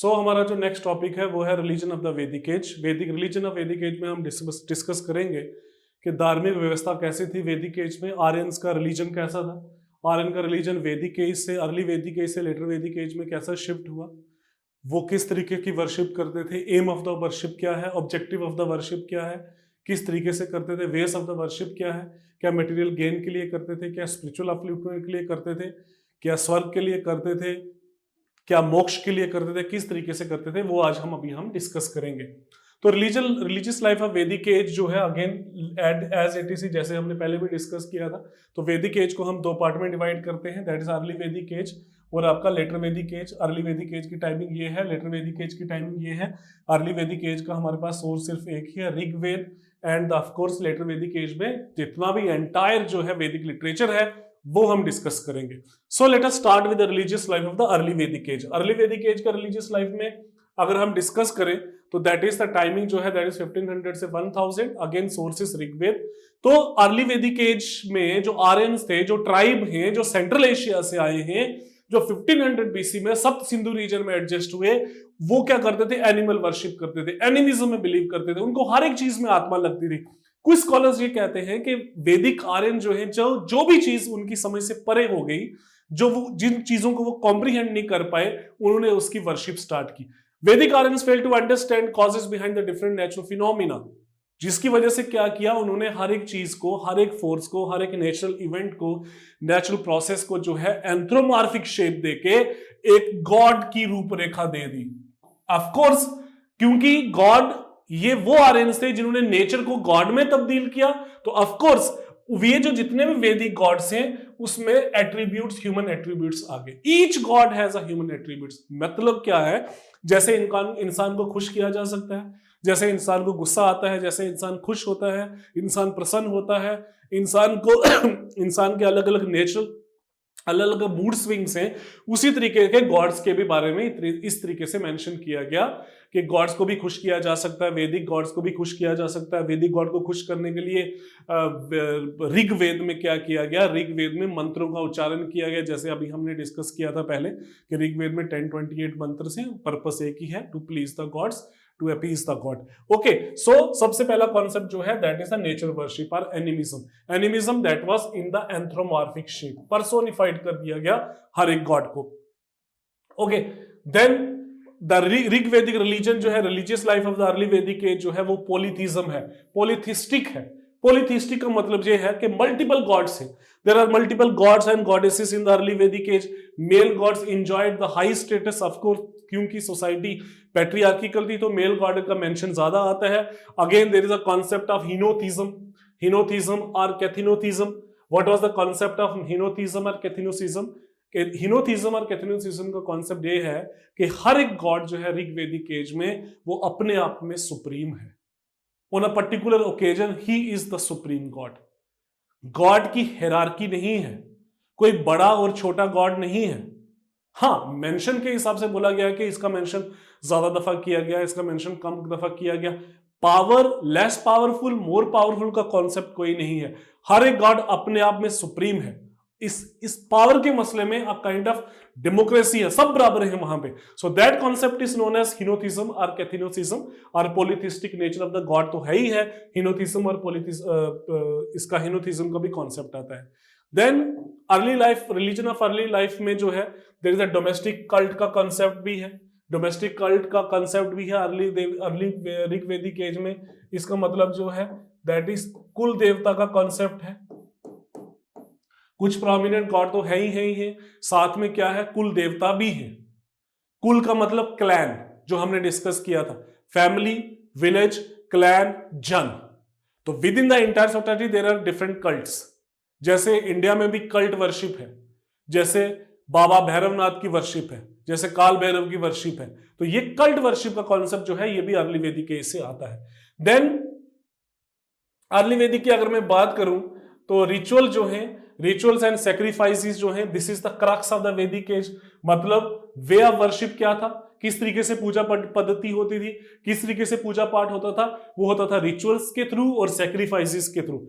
हमारा जो next topic है वो है रिलीजन ऑफ द वैदिक एज। वैदिक रिलीजन ऑफ वैदिक एज में हम डिस्कस करेंगे कि धार्मिक व्यवस्था कैसी थी वैदिक एज में, आर्यंस का रिलीजन कैसा था, आर्यन का रिलीजन वैदिक एज से, अर्ली वैदिक एज से लेटर वैदिक एज में कैसा शिफ्ट हुआ, वो किस तरीके की वर्शिप करते थे, एम ऑफ द वर्शिप क्या है, ऑब्जेक्टिव ऑफ द वर्शिप क्या है, किस तरीके से करते थे, वेस ऑफ द वर्शिप क्या है, क्या मटेरियल गेन के लिए करते थे, क्या स्पिरिचुअल अपलिफ्टमेंट के लिए करते थे, क्या स्वर्ग के लिए करते थे, क्या मोक्ष के लिए करते थे, किस तरीके से करते थे, वो आज हम डिस्कस करेंगे। तो रिलीजियस लाइफ ऑफ वैदिक एज जो है अगेन एज इट इज, जैसे हमने पहले भी डिस्कस किया था, तो वैदिक एज को हम दो पार्ट में डिवाइड करते हैं, that is early Vedic as और आपका letter Vedic as. Early Vedic age की टाइमिंग ये है, लेटर वैदिक एज की टाइमिंग ये है। अर्ली वैदिक एज का हमारे पास सोर्स सिर्फ एक ही है, Rigveda, and of course later Vedic age में जितना भी एंटायर जो है वैदिक लिटरेचर है वो हम डिस्कस करेंगे। So let us start with the religious life of the early Vedic as. Early Vedic as का रिलीजियस लाइफ में अगर हम डिस्कस करें तो दैट इज द टाइमिंग जो है दैट इज 1500 से 1000, अगेन सोर्सेस ऋग्वेद। तो अर्ली वैदिक एज में जो आर्यंस थे, जो ट्राइब हैं, जो सेंट्रल एशिया से आए हैं, जो 1500 बीसी में सप्त सिंधु रीजन में एडजस्ट हुए, वो क्या करते थे, एनिमल वर्शिप करते थे, एनिमिज्म में बिलीव करते थे, उनको हर एक चीज में आत्मा लगती थी। कुछ स्कॉलर्स ये कहते हैं कि वैदिक आर्यन जो है, जो भी चीज उनकी समझ से परे हो गई, जो वो जिन चीजों को वो कॉम्प्रीहेंड नहीं कर पाए, उन्होंने उसकी वर्शिप स्टार्ट की। Vedic Aryans fail to understand causes behind the different natural phenomena, जिसकी वजह से क्या किया उन्होंने, हर एक चीज को, हर एक फोर्स को, हर एक नेचुरल इवेंट को, नेचुरल प्रोसेस को जो है एंथ्रोमॉर्फिक शेप देके एक गॉड की रूपरेखा दे दी। ऑफ कोर्स क्योंकि गॉड, ये वो आर्यंस थे जिन्होंने नेचर को गॉड में तब्दील किया, तो ऑफ कोर्स ये जो जितने भी वैदिक गॉड्स हैं उसमें एट्रीब्यूट्स, ह्यूमन एट्रीब्यूट्स आ गए। Each God has a human attributes. मतलब क्या है, जैसे इंसान को खुश किया जा सकता है, जैसे इंसान को गुस्सा आता है, जैसे इंसान खुश होता है, इंसान प्रसन्न होता है, इंसान को इंसान के अलग अलग नेचुरल अलग अलग मूड स्विंग्स हैं, उसी तरीके के गॉड्स के भी बारे में इस तरीके से मेंशन किया गया कि गॉड्स को भी खुश किया जा सकता है, वैदिक गॉड्स को भी खुश किया जा सकता है। वैदिक गॉड को खुश करने के लिए ऋग्वेद में क्या किया गया, ऋग्वेद में मंत्रों का उच्चारण किया गया, जैसे अभी हमने डिस्कस किया था पहले कि ऋग्वेद में 1028 मंत्र से, पर्पस एक ही है, to please the gods, to appease the god. Okay, so सबसे पहला कॉन्सेप्ट जो है that is the nature worship और animism. Animism that was in the anthropomorphic shape, personified कर दिया गया हर एक गॉड को। Okay, then the Rigvedic religion जो है, religious life of the early Vedic age जो है वो पॉलीथीज्म है, पॉलीथिस्टिक है। पॉलीथिस्टिक का मतलब ये है कि मल्टीपल गॉड्स हैं, there are multiple gods and goddesses in the early Vedic age. Male gods enjoyed the high status, of course क्योंकि सोसाइटी पैट्रियार्किकल थी तो मेल गॉड का मेंशन ज्यादा आता है। Again there is a concept of henotheism और kathenotheism. What was the concept of henotheism और kathenotheism? हिनोथिज्म और कैथिनोथिज्म का कॉन्सेप्ट ये है कि हर एक गॉड जो है ऋग्वेदिक एज में वो अपने आप में सुप्रीम है। On a particular occasion he is the supreme God. God की हिरार्की नहीं है, कोई बड़ा और छोटा गॉड नहीं है। हाँ, मेंशन के हिसाब से बोला गया कि इसका मेंशन ज्यादा दफा किया गया, इसका मेंशन कम दफा किया गया। Power, less powerful, more powerful का कॉन्सेप्ट कोई नहीं है। हर एक गॉड अपने आप में सुप्रीम है। इस पावर के मसले में अ काइंड ऑफ डेमोक्रेसी है, सब बराबर है वहां पे। So that concept is known as henotheism और कैथिनोथिज्म। और polytheistic nature of the god तो है ही है, हिनोथिज्म और इसका हिनोथिज्म का भी कॉन्सेप्ट आता है। Then early life, religion of early life में जो है there is a domestic cult का कॉन्सेप्ट भी है, डोमेस्टिक कल्ट का कॉन्सेप्ट भी है अर्ली ऋग्वेदिक एज में। इसका मतलब जो है दैट इज कुल देवता का कॉन्सेप्ट है। कुछ प्रोमिनेंट गॉड तो है ही, साथ में क्या है, कुल देवता भी है। कुल का मतलब क्लैन, जो हमने डिस्कस किया था, फैमिली, विलेज, क्लैन, जन। तो within the entire society there are different cults. जैसे इंडिया में भी कल्ट वर्शिप है, जैसे बाबा भैरवनाथ की वर्शिप है, जैसे काल भैरव की वर्शिप है। तो ये कल्ट वर्शिप का कॉन्सेप्ट जो है ये भी अर्ली वैदिक एज से आता है। देन अर्ली वैदिक की अगर मैं बात करूं तो रिचुअल जो है, रिचुअल्स एंड सेक्रीफाइसेस जो है, this is the crux of the वैदिक एज। मतलब वे ऑफ वर्शिप क्या था, किस तरीके से पूजा पद्धति होती थी, किस तरीके से पूजा पाठ होता था, वो होता था रिचुअल्स के थ्रू और सेक्रीफाइसेस के through.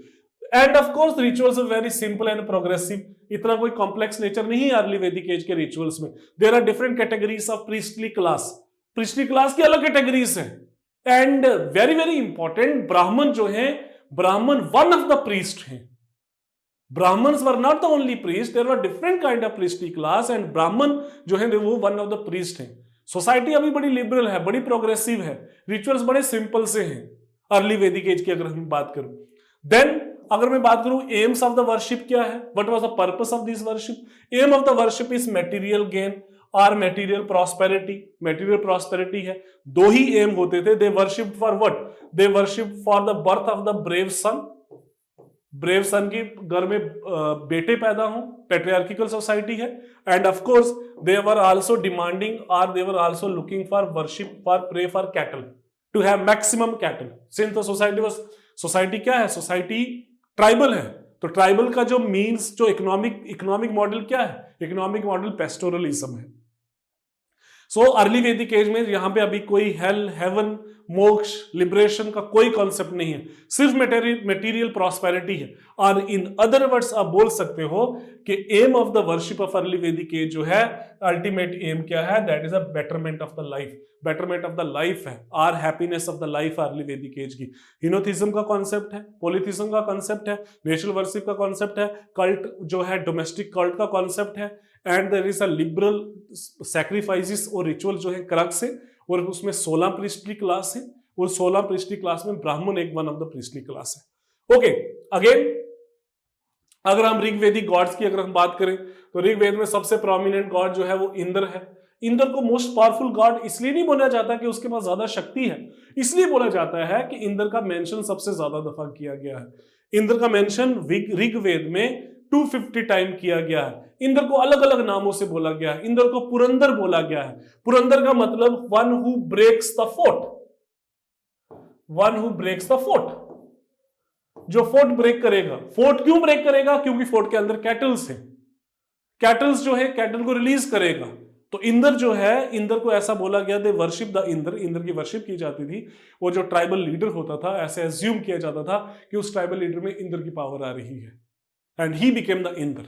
And of course rituals are very simple and progressive, इतना कोई कॉम्प्लेक्स नेचर नहीं है अर्ली वैदिक एज के रिचुअल्स में। There are different categories of priestly class. Priestly class की अलग कैटेगरीज हैं। एंड वेरी वेरी इंपॉर्टेंट, ब्राह्मण जो है, Brahmin one of the priest हैं। Brahmins were not the only priest, there were different kind of priestly class, and Brahmin जो है वो वन ऑफ द प्रीस्ट हैं। सोसाइटी अभी बड़ी लिबरल है, बड़ी प्रोग्रेसिव है, रिचुअल्स बड़े सिंपल से हैं अर्ली वैदिक एज की अगर हम बात करूं। देन अगर मैं बात करूं एम्स ऑफ द वर्शिप क्या है, what was the purpose of this worship? Aim of the worship is material gain और मटेरियल प्रॉस्पेरिटी। मटेरियल प्रॉस्पेरिटी है, दो ही एम होते थे। They worship for what? They worship for the birth of the brave son, brave son की घर में बेटे पैदा हों, पेट्रियार्किकल सोसाइटी है। And of course they were also demanding और they were also looking for worship for pray for cattle, to have maximum cattle. Since the society was, society क्या है? सोसाइटी ट्राइबल है, तो ट्राइबल का जो means, जो economic model क्या है? इकोनॉमिक मॉडल पेस्टोरलिज्म है। सो अर्ली वैदिक एज में यहां पे अभी कोई हेल, हेवन, मोक्ष, लिबरेशन का कोई कॉन्सेप्ट नहीं है, सिर्फ मटेरियल प्रॉस्पेरिटी है। और इन अदर वर्ड्स आप बोल सकते हो कि aim of the worship of early Vedic age जो है, अल्टीमेट एम क्या है? That is a betterment of the life. Betterment of the life है, or happiness of the life early Vedic age की। हिनोथिज्म का कॉन्सेप्ट है, पॉलीथिज्म का कॉन्सेप्ट है, नेचुरल वर्शिप का कॉन्सेप्ट है, कल्ट जो है डोमेस्टिक कल्ट का कॉन्सेप्ट है, and there is a liberal sacrifices और रिचुअल जो है क्रक्स है, और उसमें 16 प्रीस्टली क्लास है, और 16 प्रीस्टली क्लास में ब्राह्मण एक one of the priestly class है। ओके, अगेन अगर हम ऋग्वेदिक गॉड्स की अगर हम बात करें तो ऋग्वेद में सबसे प्रोमिनेंट गॉड जो है वो इंद्र है। इंद्र को मोस्ट पावरफुल गॉड इसलिए नहीं बोला जाता कि उसके पास ज्यादा शक्ति है, इसलिए बोला जाता है कि इंद्र का मेंशन सबसे ज्यादा दफा किया गया है। इंद्र का मेंशन ऋग्वेद में 250 टाइम किया गया है। इंद्र को अलग अलग नामों से बोला गया है। इंद्र को पुरंदर बोला गया है। पुरंदर का मतलब one who breaks the fort, one who breaks the fort, जो फोर्ट ब्रेक करेगा। फोर्ट क्यों ब्रेक करेगा? क्योंकि फोर्ट के अंदर कैटल्स है, कैटल्स जो है कैटल को रिलीज करेगा। तो इंद्र जो है, इंद्र को ऐसा बोला गया, they worship the Indra, Indra की वर्शिप की जाती थी। वो जो ट्राइबल लीडर होता था, ऐसे एज्यूम किया जाता था कि उस ट्राइबल लीडर में इंद्र की पावर आ रही है, and he became the Indra.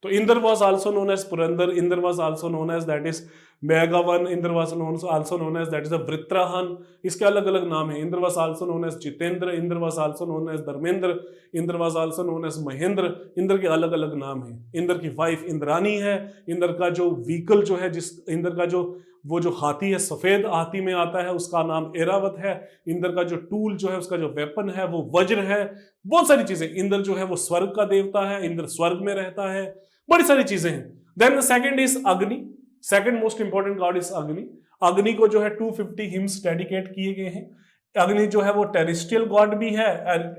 So Indra was also known as Purandar, Indra was also known as that is Meghavan, Indra was also known as that is a Vritrahan. इसके अलग अलग नाम है। Indra was also known as Jitendra, Indra was also known as Dharmendra, Indra was also known as Mahendra. Indra के अलग अलग नाम हैं। इंद्र की वाइफ इंद्रानी है। इंद्र का जो व्हीकल जो है, जिस इंद्र का जो वो जो हाथी है, सफेद हाथी में आता है, उसका नाम एरावत है। इंद्र का जो टूल जो है, उसका जो वेपन है वो वज्र है। बहुत सारी चीजें। इंद्र जो है वो स्वर्ग का देवता है, इंद्र स्वर्ग में रहता है, बड़ी सारी चीजें हैं। देन द सेकंड इज अग्नि, second most important God is अग्नि। अग्नि को जो है 250 हिम्स डेडिकेट किए गए हैं। अग्नि जो है वो टेरेस्ट्रियल गॉड भी है,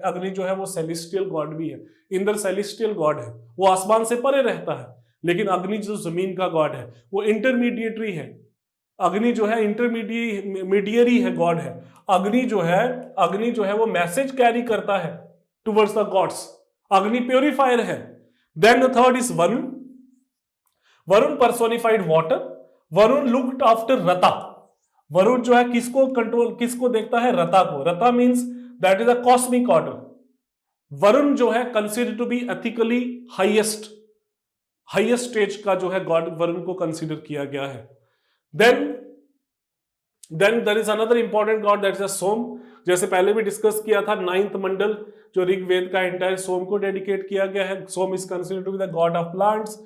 अग्नि जो है वो सेलेस्टियल गॉड भी है। इंद्र सेलेस्टियल गॉड है, वो आसमान से परे रहता है, लेकिन अग्नि जो जमीन का गॉड है वो इंटरमीडिएटरी है। अग्नि जो है इंटरमीडियरी है, गॉड है। अग्नि जो है वो मैसेज कैरी करता है towards the gods. Agni purifier है। Then the third is Varuna. Varuna personified water. Varuna looked after Rta. Varuna जो है किसको कंट्रोल, किसको देखता है? रता को। Rta means that is a cosmic order. Varuna जो है consider to be ethically highest stage का जो है गॉड, वरुण को कंसिडर किया गया है। Then there is another important god, that is a सोम। जैसे पहले भी डिस्कस किया था, 9th मंडल जो ऋग्वेद का एंटायर सोम को डेडिकेट किया गया है। Soma is considered to be the god of plants.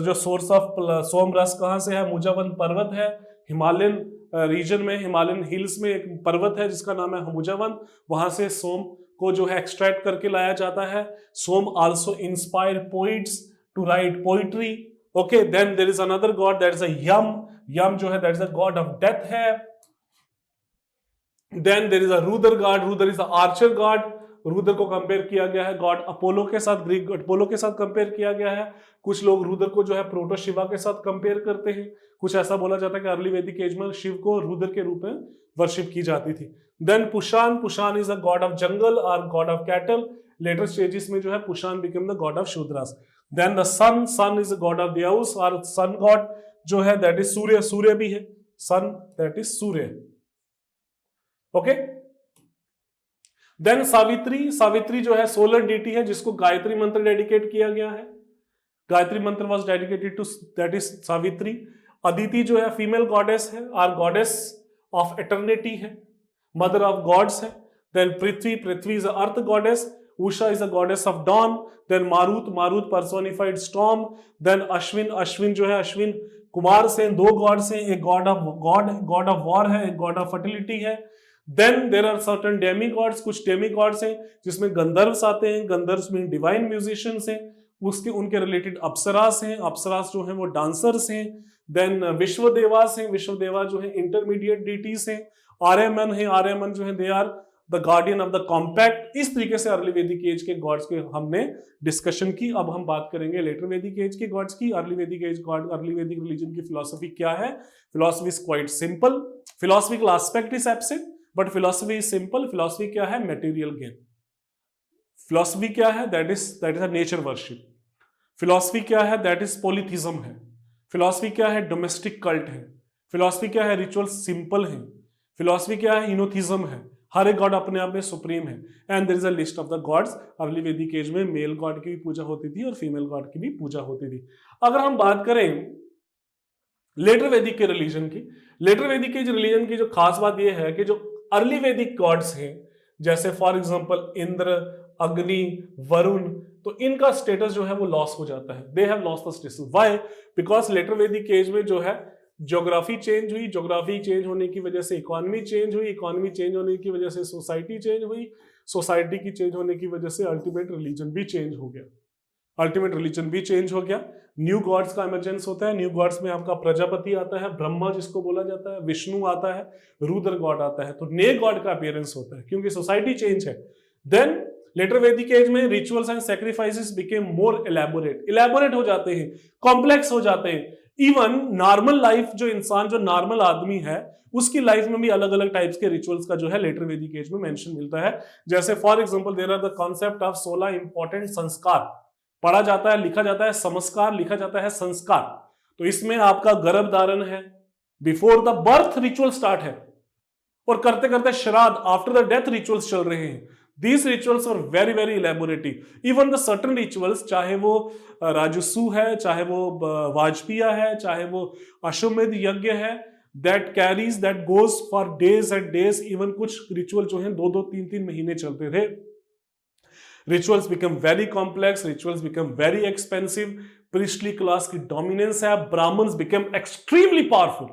जो सोर्स ऑफ सोम रस कहां से है? मुजावन पर्वत है, हिमालयन रीजन में, हिमालयन हिल्स में एक पर्वत है जिसका नाम है मुजावन। वहां से सोम को जो है एक्सट्रैक्ट करके लाया जाता है। Soma also inspire poets to write poetry. Okay, then there is another god, that is a Yama. Yama जो है that is the god of death है। Then there is a Rudra god. Rudra is the archer god. Rudra को compare किया गया है God Apollo के साथ, Greek Apollo के साथ कंपेयर किया गया है। कुछ लोग रुद्र को जो है प्रोटो शिवा के साथ कंपेयर करते हैं। कुछ ऐसा बोला जाता है कि अर्ली वैदिक एज में शिव को रुद्र के रूप में वर्शिप की जाती थी। Then Pushan. Pushan is the god of jungle और god of cattle. Later stages में जो है Pushan become the god of Shudras. Then the sun. Sun is the god of Dyaus और सन गॉड जो है दैट इज सूर्य। सूर्य भी है, sun that is Surya. Okay, then Savitri. Savitri जो है सोलर डीटी है जिसको गायत्री मंत्र डेडिकेट किया गया है। Gayatri mantra was dedicated to that is Savitri. Aditi जो है फीमेल गॉडेस है और गॉडेस ऑफ एटर्निटी है, मदर ऑफ गॉड्स है। Then Prithvi, Prithvi is earth goddess. Usha is a goddess of dawn. Then Marut, Marut personified storm. Then Ashwin, Ashwin जो है, अश्विन कुमार से दो गॉड्स हैं, एक गॉड ऑफ वॉर है, एक गॉड ऑफ फर्टिलिटी है। Then there are certain demigods, कुछ डेमी गॉड्स हैं जिसमें गंधर्व्स आते हैं, गंधर्व्स में डिवाइन म्यूजिशियंस हैं, उसके उनके रिलेटेड अप्सरास हैं, अप्सरास जो हैं वो डांसर्स हैं। देन विश्वदेवास हैं, विश्वदेवा जो है इंटरमीडिएट डीटीज हैं। आर्यमन है, आर्यमन जो है they are the guardian of the compact. इस तरीके से अर्ली वैदिक एज के गॉड्स के हमने डिस्कशन की। अब हम बात करेंगे लेटर वैदिक एज के गॉड्स की। Early Vedic as God, early वैदिक रिलीजन की फिलॉसफी क्या है? Philosophy is quite simple. Philosophical aspect is absent, but philosophy is simple. Philosophy क्या है? Material gain. फिलॉसफी क्या है? That is a nature worship. Philosophy क्या है? दैट इज पॉलिथिज्म है। फिलॉसफी क्या है? डोमेस्टिक कल्ट है। फिलॉसफी क्या है? रिचुअल सिंपल है। फिलॉसफी क्या है? इनोथिज्म है। हर एक गॉड अपने आप में सुप्रीम है। And there is a list of the gods. Early Vedic age में मेल गॉड की भी पूजा होती थी और फीमेल गॉड की भी पूजा होती थी। अगर हम बात करें लेटर वैदिक के रिलीजन की, लेटर वैदिक के रिलीजन की जो खास बात यह है कि जो अर्ली वैदिक गॉड्स हैं, जैसे फॉर एग्जांपल इंद्र, अग्नि, वरुण, तो इनका स्टेटस जो है वो लॉस हो जाता है। They have lost the status. Why? Because later Vedic age में जो है ज्योग्राफी चेंज हुई, ज्योग्राफी चेंज होने की वजह से इकोनॉमी चेंज हुई, इकोनॉमी चेंज होने की वजह से सोसाइटी चेंज हुई, सोसाइटी की चेंज होने की वजह से अल्टीमेट रिलीजन भी चेंज हो गया। अल्टीमेट रिलीजन भी चेंज हो गया। न्यू गॉड्स का इमरजेंस होता है। न्यू गॉड्स में आपका प्रजापति आता है, ब्रह्मा जिसको बोला जाता है, विष्णु आता है, रुद्र गॉड आता है। तो नए गॉड का अपीयरेंस होता है क्योंकि सोसाइटी चेंज है। देन लेटर वैदिक एज में rituals and sacrifices became more elaborate हो जाते हैं, कॉम्प्लेक्स हो जाते हैं। इवन नॉर्मल लाइफ, जो इंसान, जो नॉर्मल आदमी है, उसकी लाइफ में भी अलग अलग टाइप्स के रिचुअल्स का जो है लेटर वैदिक एज में मेंशन मिलता है। जैसे for example there are the concept of 16 important sanskar पढ़ा जाता है, लिखा जाता है, संस्कार लिखा जाता है, संस्कार। तो इसमें आपका गर्भ धारण है, before the birth ritual start है, और करते करते श्राद्ध, आफ्टर द डेथ रिचुअल्स चल रहे हैं। These rituals are very very elaborative. Even the certain rituals, चाहे वो राजसू है, चाहे वो वाजपेयी है, चाहे वो अश्वमेध यज्ञ है, that carries, that goes for days and days. Even कुछ रिचुअल जो हैं 2-2, 3-3 महीने चलते थे। Rituals become very complex, rituals become very expensive. Priestly class की dominance है, Brahmins become extremely powerful.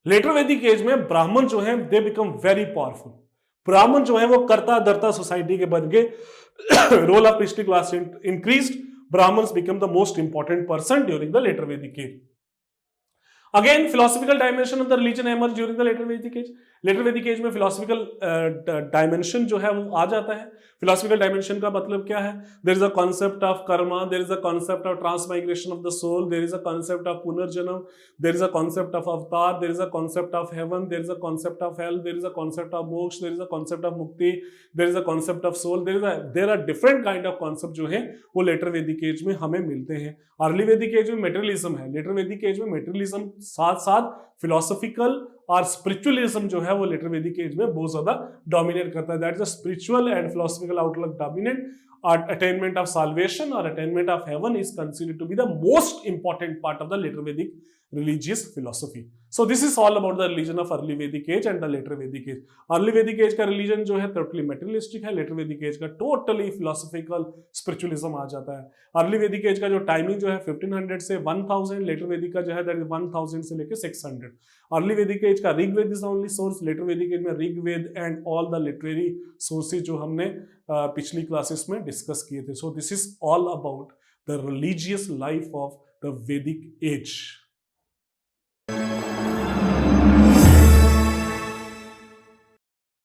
Later वैदिक एज में ब्राह्मण जो हैं they become very powerful. ब्राह्मण जो है वो करता धरता सोसाइटी के बन गए। Role of priestly class increased, Brahmans become the most important person during the later Vedic age. Again philosophical dimension of the religion emerge during the later Vedic age. Later Vedic age में फिलोसफिकल डायमेंशन जो है वो आ जाता है। फिलोसफिकल डायमेंशन का मतलब क्या है? There is a concept of karma, there is a concept of transmigration of the soul, there is a concept of punarjanma, there is a concept of avatar, there is a concept of heaven, there is a concept of hell, there is a concept of moksha, there is a concept of mukti, there is a concept of soul, there are different kind of concept जो है वो letter Vedic age में हमें मिलते हैं। Early Vedic age में materialism है, letter Vedic age में मेटेरियलिज्म साथ साथ फिलोसफिकल और स्पिरिचुअलिज्म जो है वो लेटर वैदिक एज में बहुत ज्यादा डोमिनेट करता है। That is the spiritual and philosophical outlook dominate. Attainment of salvation और attainment of heaven is considered to be the most important part of the later Vedic religious philosophy. So this is all about the religion of early Vedic age and the later Vedic age. Early Vedic age का religion जो है totally materialistic है, later Vedic age का totally philosophical spiritualism आ जाता है। Early Vedic age का जो timing जो है 1500 से 1000, later Vedic का जो है 1000 से लेके 600। Early Vedic age का Rigveda is the only source, later Vedic age में Rigveda and all the literary sources जो हमने पिछली क्लासेस में डिस्कस किए थे। So this is all about the religious life of the Vedic age.